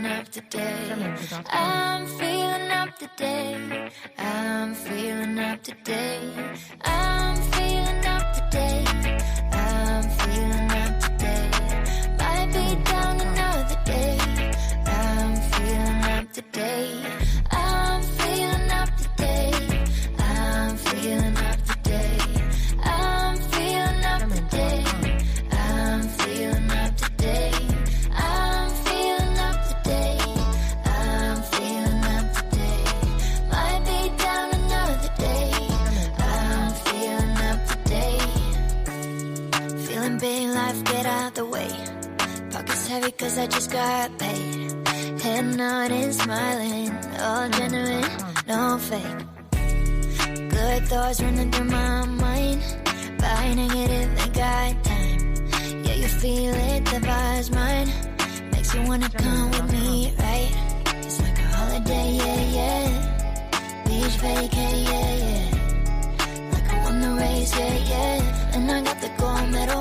feeling up today. I'm feeling up today. I'm feeling up today. I'm feeling up today. I'm feeling up today. Might be down another day. I'm feeling up today. I'm feeling up today. I'm feeling up today. I'm feeling up today. I'm feeling up today. I'm feeling up today. I'm feeling up today. Might be down another day. I'm feeling up today. Feeling big, life, get out the way. Pockets heavy cause I just got paid. Head nodding, smiling, all genuine, no fake. Good thoughts running through my mind. By negative, they got time. Yeah, you feel it, the vibe's mine. Makes you wanna come with me, right? It's like a holiday, yeah, yeah. Beach vacay, yeah, yeah. Like I won the race, yeah, yeah. And I got the gold medal,